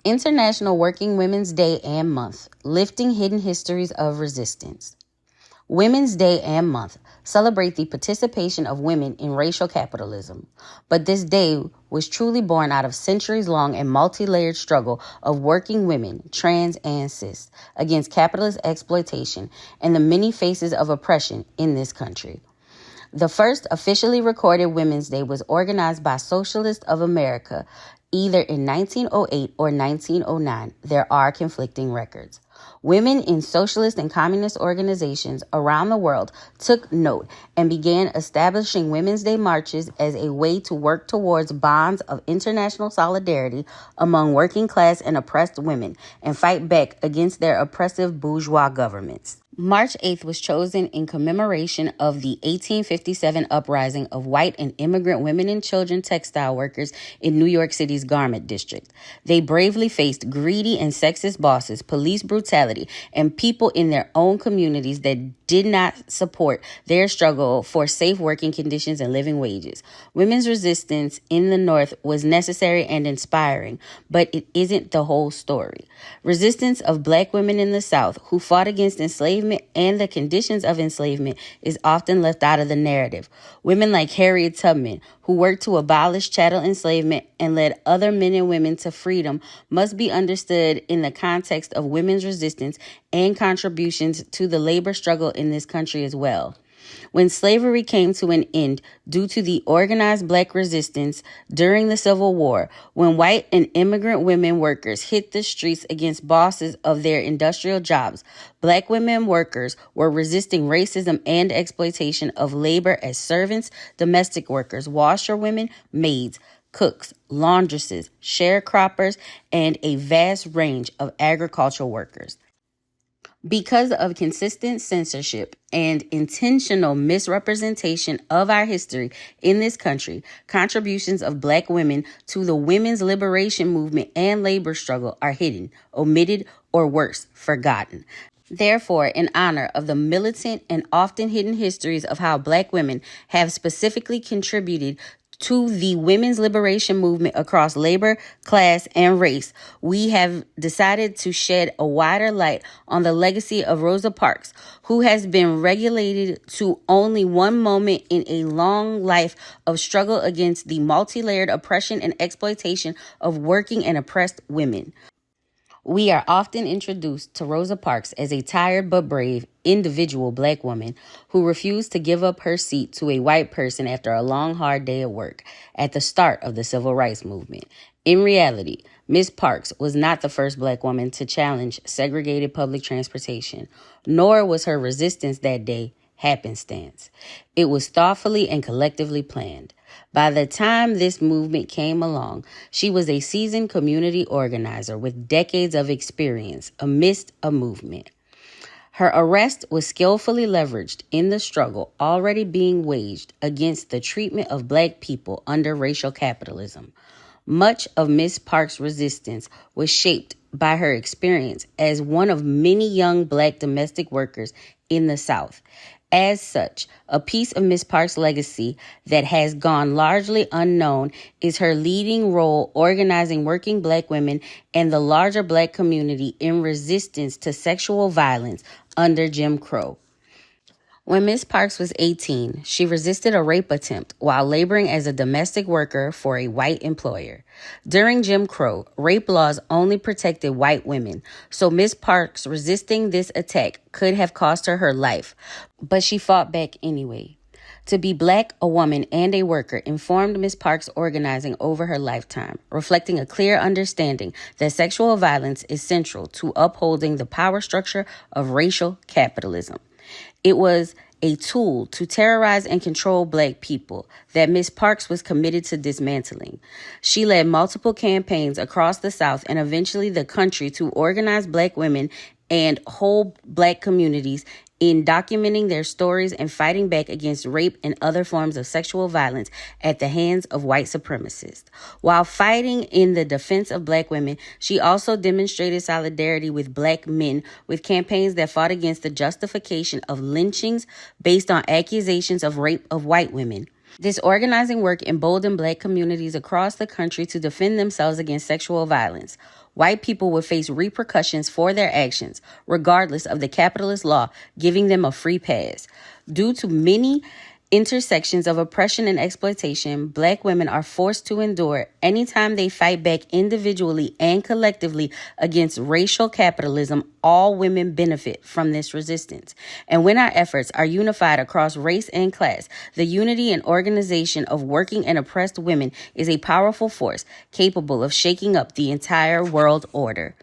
International Working Women's Day and Month, lifting hidden histories of resistance. Women's Day and Month celebrate the participation of women in racial capitalism, but this day was truly born out of centuries-long and multi-layered struggle of working women, trans and cis, against capitalist exploitation and the many faces of oppression in this country. The first officially recorded Women's Day was organized by Socialists of America either in 1908 or 1909. There are conflicting records. Women in socialist and communist organizations around the world took note and began establishing Women's Day marches as a way to work towards bonds of international solidarity among working class and oppressed women and fight back against their oppressive bourgeois governments. March 8th was chosen in commemoration of the 1857 uprising of white and immigrant women and children textile workers in New York City's garment district. They bravely faced greedy and sexist bosses, police brutality, and people in their own communities that did not support their struggle for safe working conditions and living wages. Women's resistance in the North was necessary and inspiring, but it isn't the whole story. Resistance of Black women in the South who fought against enslavement and the conditions of enslavement is often left out of the narrative. Women like Harriet Tubman, who worked to abolish chattel enslavement and led other men and women to freedom, must be understood in the context of women's resistance and contributions to the labor struggle in this country as well. When slavery came to an end due to the organized Black resistance during the Civil War, when white and immigrant women workers hit the streets against bosses of their industrial jobs, Black women workers were resisting racism and exploitation of labor as servants, domestic workers, washerwomen, maids, cooks, laundresses, sharecroppers, and a vast range of agricultural workers. Because of consistent censorship and intentional misrepresentation of our history in this country, contributions of Black women to the women's liberation movement and labor struggle are hidden, omitted, or worse, forgotten. Therefore, in honor of the militant and often hidden histories of how Black women have specifically contributed to the women's liberation movement across labor, class, and race, we have decided to shed a wider light on the legacy of Rosa Parks, who has been relegated to only one moment in a long life of struggle against the multi-layered oppression and exploitation of working and oppressed women. We are often introduced to Rosa Parks as a tired but brave individual Black woman who refused to give up her seat to a white person after a long, hard day at work at the start of the Civil Rights Movement. In reality, Ms. Parks was not the first Black woman to challenge segregated public transportation, nor was her resistance that day happenstance. It was thoughtfully and collectively planned. By the time this movement came along, she was a seasoned community organizer with decades of experience amidst a movement. Her arrest was skillfully leveraged in the struggle already being waged against the treatment of Black people under racial capitalism. Much of Ms. Parks' resistance was shaped by her experience as one of many young Black domestic workers in the South. As such, a piece of Ms. Parks' legacy that has gone largely unknown is her leading role organizing working Black women and the larger Black community in resistance to sexual violence under Jim Crow. When Ms. Parks was 18, she resisted a rape attempt while laboring as a domestic worker for a white employer. During Jim Crow, rape laws only protected white women, so Ms. Parks resisting this attack could have cost her her life, but she fought back anyway. To be Black, a woman, and a worker informed Ms. Parks' organizing over her lifetime, reflecting a clear understanding that sexual violence is central to upholding the power structure of racial capitalism. It was a tool to terrorize and control Black people that Ms. Parks was committed to dismantling. She led multiple campaigns across the South and eventually the country to organize Black women and whole Black communities in documenting their stories and fighting back against rape and other forms of sexual violence at the hands of white supremacists. While fighting in the defense of Black women, she also demonstrated solidarity with Black men with campaigns that fought against the justification of lynchings based on accusations of rape of white women. This organizing work emboldened Black communities across the country to defend themselves against sexual violence. white people would face repercussions for their actions, regardless of the capitalist law giving them a free pass. Due to many intersections of oppression and exploitation Black women are forced to endure anytime they fight back individually and collectively against racial capitalism, all women benefit from this resistance. And when our efforts are unified across race and class, the unity and organization of working and oppressed women is a powerful force capable of shaking up the entire world order.